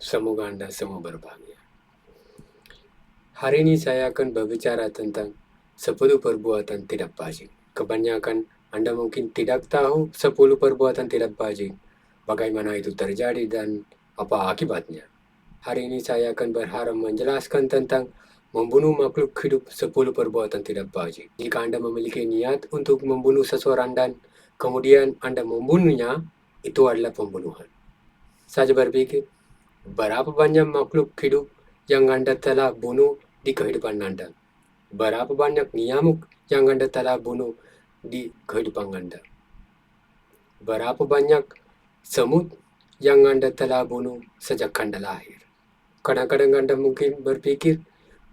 Semoga Anda semua berbahagia. Hari ini saya akan berbicara tentang 10 perbuatan tidak bajik. Kebanyakan Anda mungkin tidak tahu 10 perbuatan tidak bajik, bagaimana itu terjadi dan apa akibatnya. Hari ini saya akan berharap menjelaskan tentang membunuh makhluk hidup 10 perbuatan tidak bajik. Jika Anda memiliki niat untuk membunuh seseorang dan kemudian Anda membunuhnya, itu adalah pembunuhan. Saya berpikir, berapa banyak makhluk hidup yang Anda telah bunuh di kehidupan Anda? Berapa banyak nyamuk yang Anda telah bunuh di kehidupan Anda? Berapa banyak semut yang Anda telah bunuh sejak Anda lahir? Kadang-kadang Anda mungkin berpikir,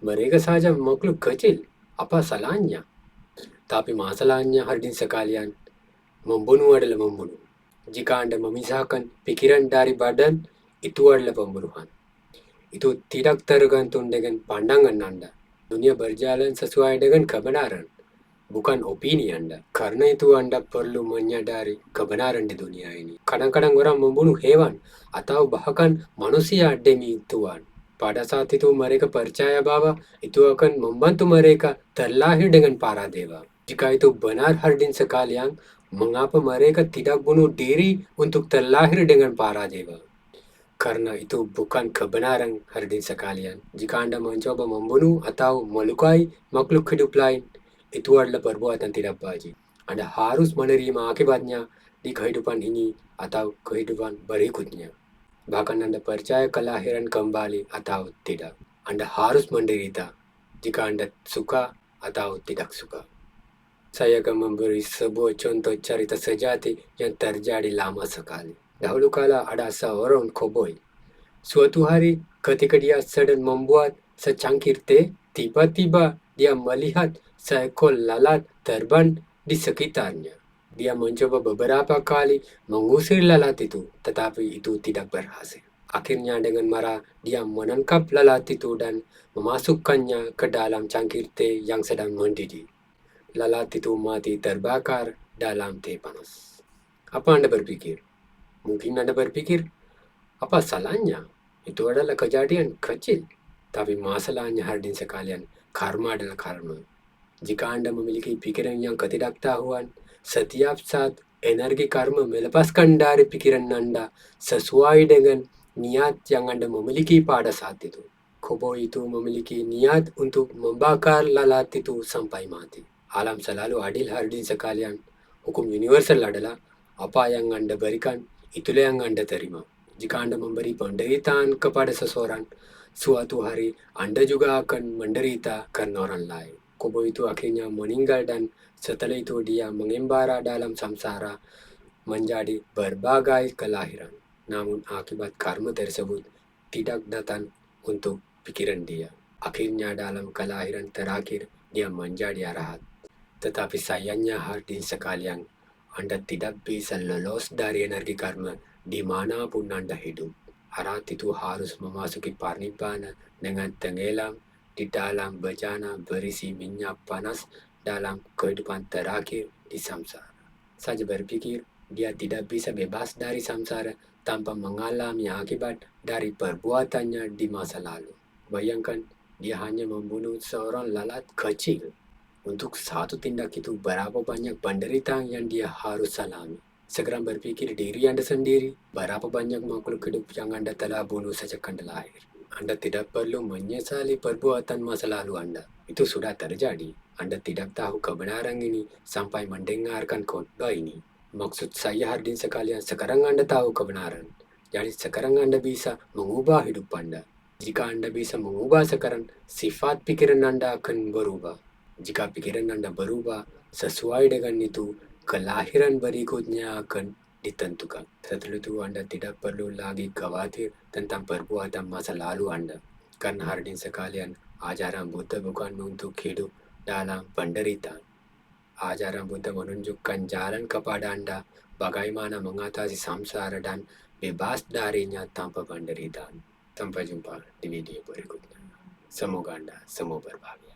mereka saja makhluk kecil, apa salahnya? Tapi masalahnya hadirin sekalian, membunuh adalah membunuh. Jika Anda memisahkan pikiran dari badan, itu adalah pembunuhan. Itu tidak tergantung dengan pandangan Anda. Dunia berjalan sesuai dengan kebenaran, bukan opini Anda. Karena itu Anda perlu menyadari kebenaran di dunia ini. Kadang-kadang orang membunuh hewan atau bahkan manusia demi Tuhan. Pada saat itu mereka percaya bahwa itu akan membantu mereka terlahir dengan para dewa. Jika itu benar hadirin sekalian, mengapa mereka tidak bunuh diri untuk terlahir dengan para dewa? Karena itu bukan kebenaran hadirin sekalian. Jika Anda mencoba membunuh atau melukai makhluk hidup lain, itu adalah perbuatan tidak baik. Anda harus menerima akibatnya di kehidupan ini atau kehidupan berikutnya. Bahkan Anda percaya kelahiran kembali atau tidak. Anda harus menderita jika Anda suka atau tidak suka. Saya akan memberi sebuah contoh cerita sejati yang terjadi lama sekali. Dahulu kala ada seorang koboi. Suatu hari ketika dia sedang membuat secangkir teh, tiba-tiba dia melihat seekor lalat terbang di sekitarnya. Dia mencoba beberapa kali mengusir lalat itu, tetapi itu tidak berhasil. Akhirnya dengan marah, dia menangkap lalat itu dan memasukkannya ke dalam cangkir teh yang sedang mendidih. Lalat itu mati terbakar dalam teh panas. Apa Anda berpikir? Mungkin Anda berpikir, apa salahnya? Itu adalah kejadian kecil. Tapi masalahnya hadirin sekalian, karma adalah karma. Jika Anda memiliki pikiran yang ketidaktahuan, setiap saat energi karma melepaskan dari pikiran Anda sesuai dengan niat yang Anda memiliki pada saat itu. Kobo itu memiliki niat untuk membakar lalat itu sampai mati. Alam selalu adil hadirin sekalian. Hukum universal adalah apa yang Anda berikan, itulah yang Anda terima. Jika Anda memberi penderitaan kepada seseorang, suatu hari Anda juga akan menderita karena orang lain. Kobo itu akhirnya meninggal dan setelah itu dia mengembara dalam samsara menjadi berbagai kelahiran. Namun akibat karma tersebut tidak datang untuk pikiran dia. Akhirnya dalam kelahiran terakhir dia menjadi arahat. Tetapi sayangnya hadirin sekalian, Anda tidak bisa lolos dari energi karma dimanapun Anda hidup. Arahat itu harus memasuki parnibbana dengan tenggelam di dalam bejana berisi minyak panas dalam kehidupan terakhir di samsara. Saya berpikir dia tidak bisa bebas dari samsara tanpa mengalami akibat dari perbuatannya di masa lalu. Bayangkan, dia hanya membunuh seorang lalat kecil. Untuk satu tindak itu berapa banyak penderitaan yang dia harus alami. Segera berpikir diri Anda sendiri, berapa banyak makhluk hidup yang Anda telah bunuh sejak Anda lahir. Anda tidak perlu menyesali perbuatan masa lalu Anda. Itu sudah terjadi. Anda tidak tahu kebenaran ini sampai mendengarkan khotbah ini. Maksud saya hadirin sekalian, sekarang Anda tahu kebenaran. Jadi sekarang Anda bisa mengubah hidup Anda. Jika Anda bisa mengubah sekarang, sifat pikiran Anda akan berubah. Jika pikiran Anda berubah, sesuai dengan itu, kelahiran berikutnya akan ditentukan. Setelah itu Anda tidak perlu lagi khawatir tentang perbuatan masa lalu Anda. Karena hadirin sekalian, ajaran Buddha bukan untuk hidup dalam penderitaan. Ajaran Buddha menunjukkan jalan kepada Anda bagaimana mengatasi samsara dan bebas darinya tanpa penderitaan. Sampai jumpa di video berikutnya. Semoga Anda semua berbahagia.